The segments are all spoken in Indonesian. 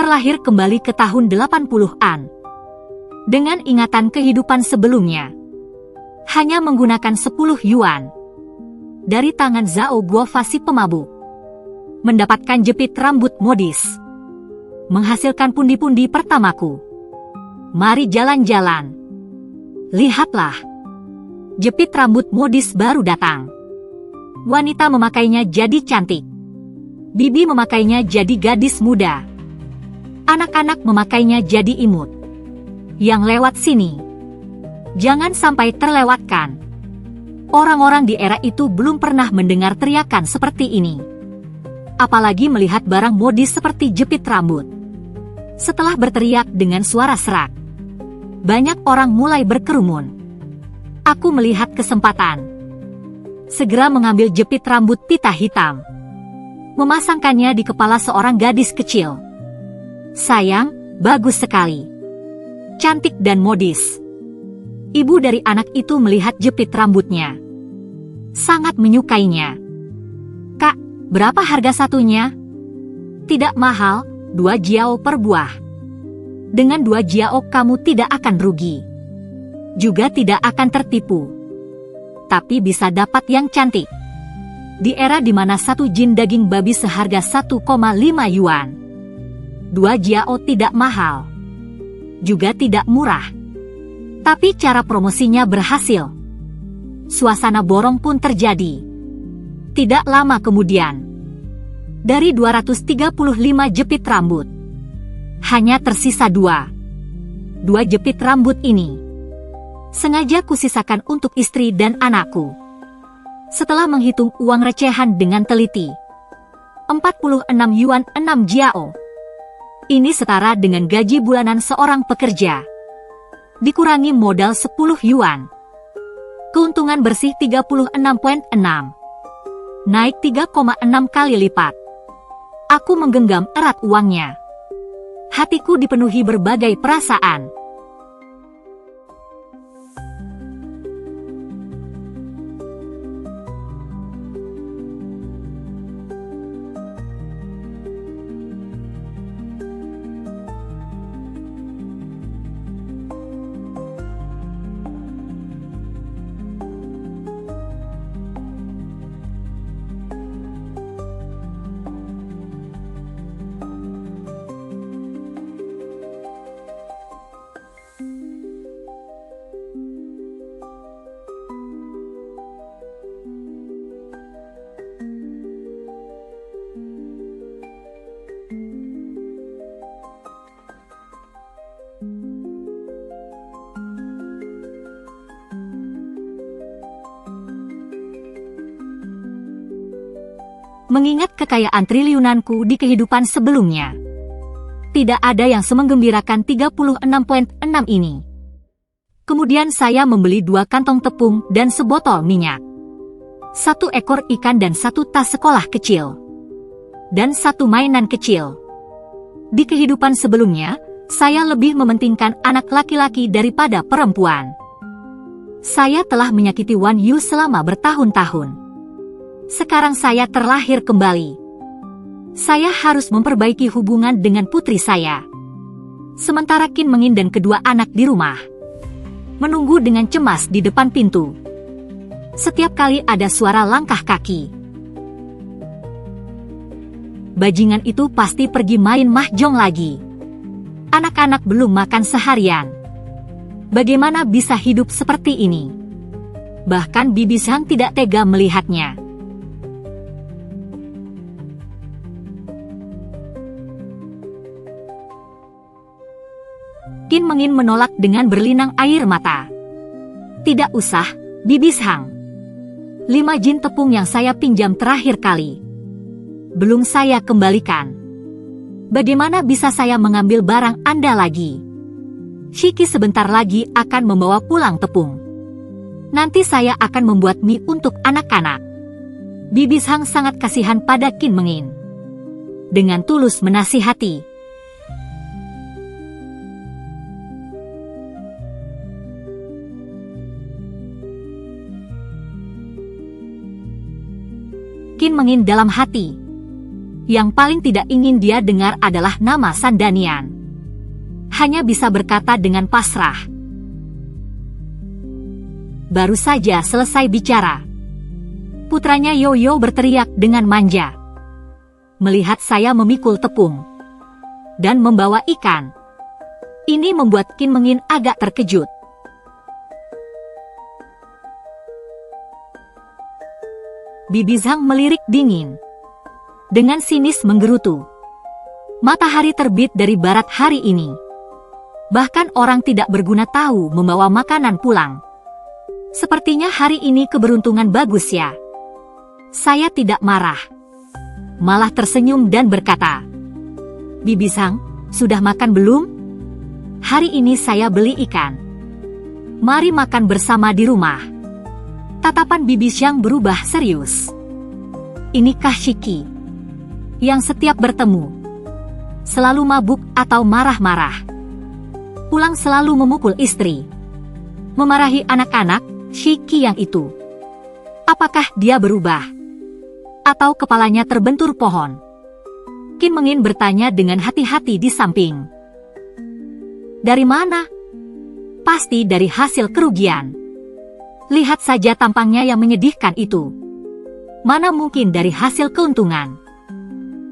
terlahir kembali ke tahun 80-an. Dengan ingatan kehidupan sebelumnya. Hanya menggunakan 10 yuan. Dari tangan Zhao Guofa si pemabuk. Mendapatkan jepit rambut modis. Menghasilkan pundi-pundi pertamaku. Mari jalan-jalan. Lihatlah. Jepit rambut modis baru datang. Wanita memakainya jadi cantik. Bibi memakainya jadi gadis muda. Anak-anak memakainya jadi imut. Yang lewat sini, jangan sampai terlewatkan. Orang-orang di era itu belum pernah mendengar teriakan seperti ini. Apalagi melihat barang modis seperti jepit rambut. Setelah berteriak dengan suara serak, banyak orang mulai berkerumun. Aku melihat kesempatan. Segera mengambil jepit rambut pita hitam. Memasangkannya di kepala seorang gadis kecil. Sayang, bagus sekali. Cantik dan modis. Ibu dari anak itu melihat jepit rambutnya. Sangat menyukainya. Kak, berapa harga satunya? Tidak mahal, 2 jiao per buah. Dengan 2 jiao kamu tidak akan rugi. Juga tidak akan tertipu. Tapi bisa dapat yang cantik. Di era di mana 1 jin daging babi seharga 1,5 yuan. 2 jiao tidak mahal. Juga tidak murah. Tapi cara promosinya berhasil. Suasana borong pun terjadi. Tidak lama kemudian. Dari 235 jepit rambut. Hanya tersisa 2. 2 jepit rambut ini. Sengaja kusisakan untuk istri dan anakku. Setelah menghitung uang recehan dengan teliti. 46 yuan 6 jiao. Ini setara dengan gaji bulanan seorang pekerja. Dikurangi modal 10 yuan. Keuntungan bersih 36,6. Naik 3,6 kali lipat. Aku menggenggam erat uangnya. Hatiku dipenuhi berbagai perasaan. Mengingat kekayaan triliunanku di kehidupan sebelumnya. Tidak ada yang semenggembirakan 36,6 ini. Kemudian saya membeli 2 kantong tepung dan sebotol minyak. 1 ekor ikan dan 1 tas sekolah kecil. Dan 1 mainan kecil. Di kehidupan sebelumnya, saya lebih mementingkan anak laki-laki daripada perempuan. Saya telah menyakiti Wan Yu selama bertahun-tahun. Sekarang saya terlahir kembali. Saya harus memperbaiki hubungan dengan putri saya. Sementara Qin Mengin dan kedua anak di rumah menunggu dengan cemas di depan pintu. Setiap kali ada suara langkah kaki. Bajingan itu pasti pergi main mahjong lagi. Anak-anak belum makan seharian. Bagaimana bisa hidup seperti ini? Bahkan Bibi Sang tidak tega melihatnya. Qin Mengin menolak dengan berlinang air mata. Tidak usah, Bibi Sang. 5 jin tepung yang saya pinjam terakhir kali. Belum saya kembalikan. Bagaimana bisa saya mengambil barang Anda lagi? Shiki sebentar lagi akan membawa pulang tepung. Nanti saya akan membuat mie untuk anak-anak. Bibi Sang sangat kasihan pada Qin Mengin. Dengan tulus menasihati. Qin Mengin dalam hati. Yang paling tidak ingin dia dengar adalah nama Sandanian. Hanya bisa berkata dengan pasrah. Baru saja selesai bicara, putranya Yoyo berteriak dengan manja. Melihat saya memikul tepung dan membawa ikan, ini membuat Qin Mengin agak terkejut. Bibi Zhang melirik dingin. Dengan sinis menggerutu. Matahari terbit dari barat hari ini. Bahkan orang tidak berguna tahu membawa makanan pulang. Sepertinya hari ini keberuntungan bagus ya. Saya tidak marah. Malah tersenyum dan berkata, Bibi Zhang, sudah makan belum? Hari ini saya beli ikan. Mari makan bersama di rumah. Tatapan Bibi Zhang berubah serius. Inikah Shiki yang setiap bertemu selalu mabuk atau marah-marah? Pulang selalu memukul istri, memarahi anak-anak. Shiki yang itu, apakah dia berubah? Atau kepalanya terbentur pohon? Qin Mengin bertanya dengan hati-hati di samping. Dari mana? Pasti dari hasil kerugian. Lihat saja tampangnya yang menyedihkan itu. Mana mungkin dari hasil keuntungan?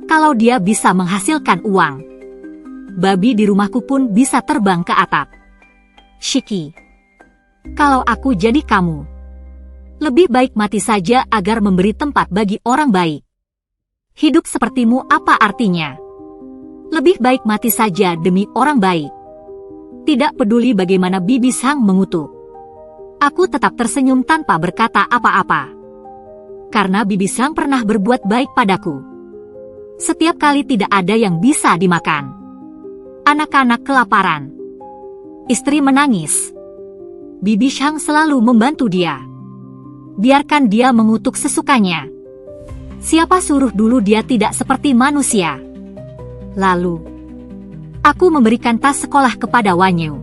Kalau dia bisa menghasilkan uang, babi di rumahku pun bisa terbang ke atap. Shiki, kalau aku jadi kamu, lebih baik mati saja agar memberi tempat bagi orang baik. Hidup sepertimu apa artinya? Lebih baik mati saja demi orang baik. Tidak peduli bagaimana Bibi Zhang mengutuk. Aku tetap tersenyum tanpa berkata apa-apa. Karena Bibi Zhang pernah berbuat baik padaku. Setiap kali tidak ada yang bisa dimakan. Anak-anak kelaparan. Istri menangis. Bibi Zhang selalu membantu dia. Biarkan dia mengutuk sesukanya. Siapa suruh dulu dia tidak seperti manusia? Lalu, aku memberikan tas sekolah kepada Wanyu.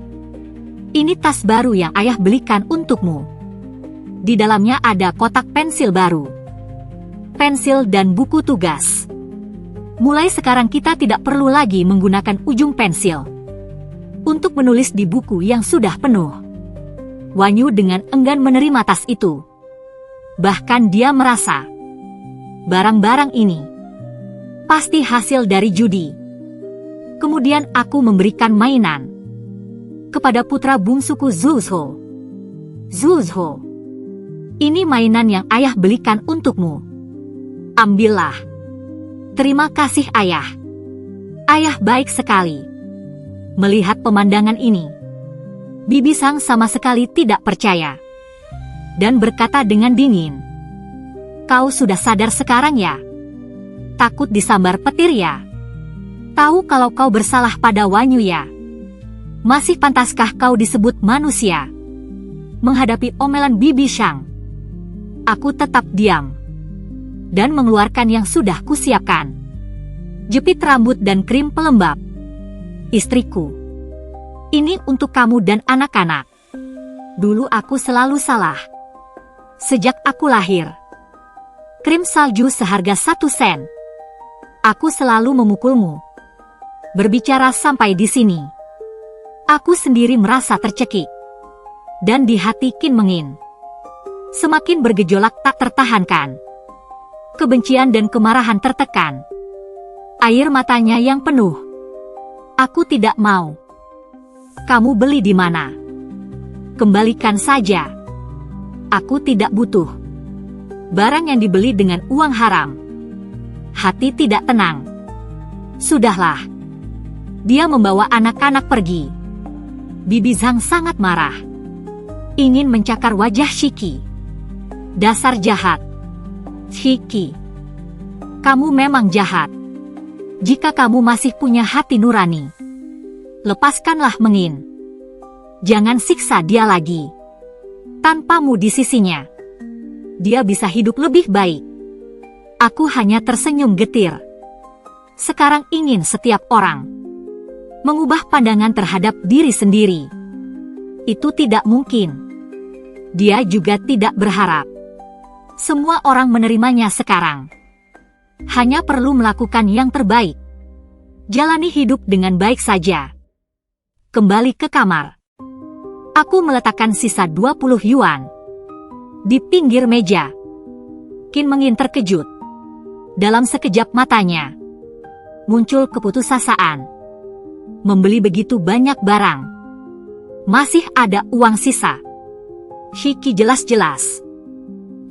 Ini tas baru yang ayah belikan untukmu. Di dalamnya ada kotak pensil baru. Pensil dan buku tugas. Mulai sekarang kita tidak perlu lagi menggunakan ujung pensil untuk menulis di buku yang sudah penuh. Wanyu dengan enggan menerima tas itu. Bahkan dia merasa barang-barang ini pasti hasil dari judi. Kemudian aku memberikan mainan kepada putra bungsuku Zuzho. Zuzho, ini mainan yang ayah belikan untukmu. Ambillah. Terima kasih ayah. Ayah baik sekali. Melihat pemandangan ini, Bibi Zhang sama sekali tidak percaya. Dan berkata dengan dingin, kau sudah sadar sekarang ya? Takut disambar petir ya? Tahu kalau kau bersalah pada Wanyu ya? Masih pantaskah kau disebut manusia? Menghadapi omelan Bibi Zhang, aku tetap diam dan mengeluarkan yang sudah kusiapkan. Jepit rambut dan krim pelembab. Istriku, ini untuk kamu dan anak-anak. Dulu aku selalu salah. Sejak aku lahir. Krim salju seharga 1 sen. Aku selalu memukulmu. Berbicara sampai di sini, aku sendiri merasa tercekik. Dan di hati Qin Mengin semakin bergejolak tak tertahankan. Kebencian dan kemarahan tertekan. Air matanya yang penuh. Aku tidak mau. Kamu beli di mana? Kembalikan saja. Aku tidak butuh barang yang dibeli dengan uang haram. Hati tidak tenang. Sudahlah. Dia membawa anak-anak pergi. Bibi Zhang sangat marah. Ingin mencakar wajah Shiki. Dasar jahat. Shiki, kamu memang jahat. Jika kamu masih punya hati nurani, lepaskanlah Mengin. Jangan siksa dia lagi. Tanpamu di sisinya, dia bisa hidup lebih baik. Aku hanya tersenyum getir. Sekarang ingin setiap orang mengubah pandangan terhadap diri sendiri. Itu tidak mungkin. Dia juga tidak berharap semua orang menerimanya sekarang. Hanya perlu melakukan yang terbaik. Jalani hidup dengan baik saja. Kembali ke kamar. Aku meletakkan sisa 20 yuan di pinggir meja. Qin Mengin terkejut. Dalam sekejap matanya muncul keputusasaan. Membeli begitu banyak barang. Masih ada uang sisa. Shiki jelas-jelas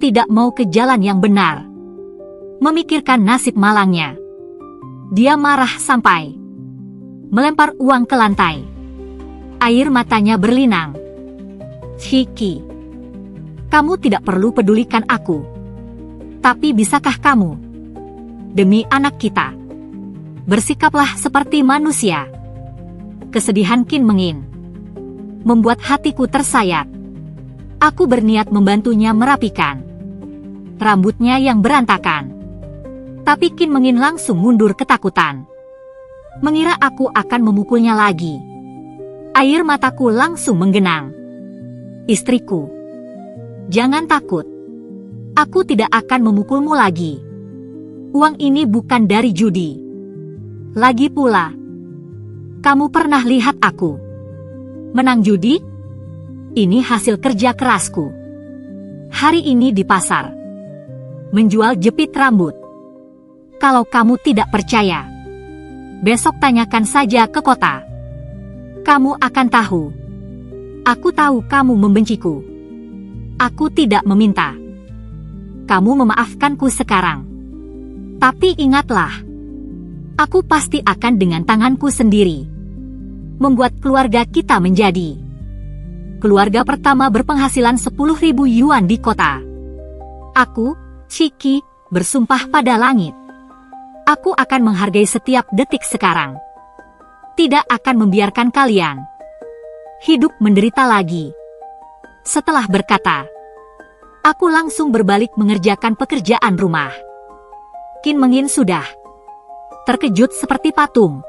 tidak mau ke jalan yang benar. Memikirkan nasib malangnya. Dia marah sampai melempar uang ke lantai. Air matanya berlinang. Shiki, kamu tidak perlu pedulikan aku. Tapi bisakah kamu, demi anak kita, bersikaplah seperti manusia? Kesedihan Qin Mengin membuat hatiku tersayat. Aku berniat membantunya merapikan rambutnya yang berantakan. Tapi Qin Mengin langsung mundur ketakutan. Mengira aku akan memukulnya lagi. Air mataku langsung menggenang. Istriku, jangan takut. Aku tidak akan memukulmu lagi. Uang ini bukan dari judi. Lagi pula, kamu pernah lihat aku menang judi? Ini hasil kerja kerasku. Hari ini di pasar, menjual jepit rambut. Kalau kamu tidak percaya, besok tanyakan saja ke kota. Kamu akan tahu. Aku tahu kamu membenciku. Aku tidak meminta kamu memaafkanku sekarang. Tapi ingatlah, aku pasti akan dengan tanganku sendiri membuat keluarga kita menjadi keluarga pertama berpenghasilan 10.000 yuan di kota. Aku, Shiki, bersumpah pada langit. Aku akan menghargai setiap detik sekarang. Tidak akan membiarkan kalian hidup menderita lagi. Setelah berkata, aku langsung berbalik mengerjakan pekerjaan rumah. Qin Mengin sudah terkejut seperti patung.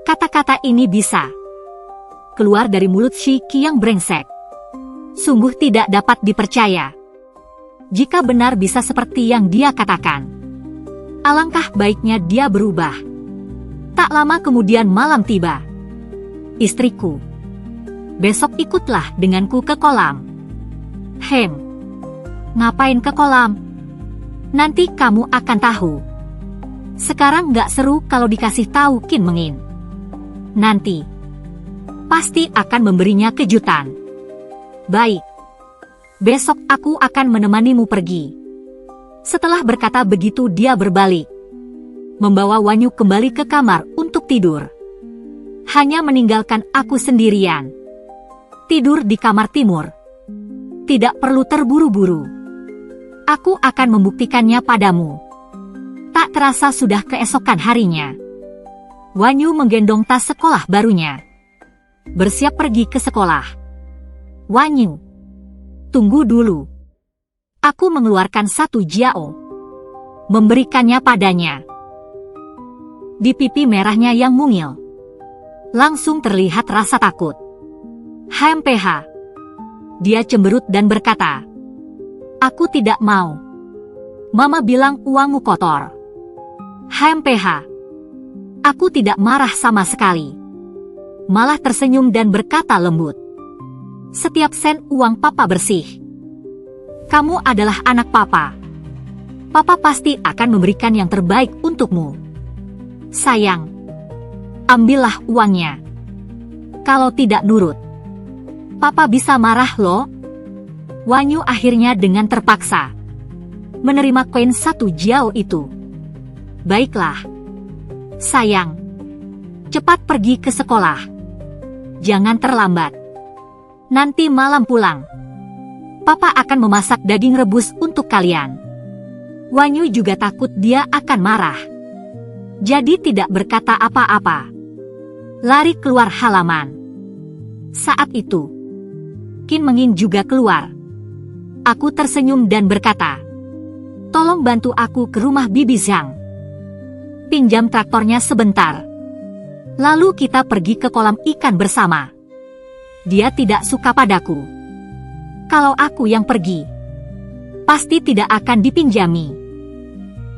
Kata-kata ini bisa keluar dari mulut Shiki yang brengsek. Sungguh tidak dapat dipercaya. Jika benar bisa seperti yang dia katakan, alangkah baiknya dia berubah. Tak lama kemudian malam tiba. Istriku, besok ikutlah denganku ke kolam. Ngapain ke kolam? Nanti kamu akan tahu. Sekarang nggak seru kalau dikasih tahu Qin Mengin. Nanti pasti akan memberinya kejutan. Baik, besok aku akan menemanimu pergi. Setelah berkata begitu dia berbalik, membawa Wanyu kembali ke kamar untuk tidur. Hanya meninggalkan aku sendirian. Tidur di kamar timur. Tidak perlu terburu-buru. Aku akan membuktikannya padamu. Tak terasa sudah keesokan harinya. Wanyu menggendong tas sekolah barunya. Bersiap pergi ke sekolah. Wanyu, tunggu dulu. Aku mengeluarkan 1 jiao. Memberikannya padanya. Di pipi merahnya yang mungil, langsung terlihat rasa takut. HMPH. Dia cemberut dan berkata, aku tidak mau. Mama bilang uangmu kotor. HMPH. Aku tidak marah sama sekali. Malah tersenyum dan berkata lembut. Setiap sen uang papa bersih. Kamu adalah anak papa. Papa pasti akan memberikan yang terbaik untukmu. Sayang, ambillah uangnya. Kalau tidak nurut, papa bisa marah loh. Wanyu akhirnya dengan terpaksa menerima koin 1 jiao itu. Baiklah, sayang. Cepat pergi ke sekolah. Jangan terlambat. Nanti malam pulang, papa akan memasak daging rebus untuk kalian. Wanyu juga takut dia akan marah. Jadi tidak berkata apa-apa. Lari keluar halaman. Saat itu, Qin Mengin juga keluar. Aku tersenyum dan berkata, tolong bantu aku ke rumah Bibi Zhang. Pinjam traktornya sebentar. Lalu kita pergi ke kolam ikan bersama. Dia tidak suka padaku. Kalau aku yang pergi, pasti tidak akan dipinjami.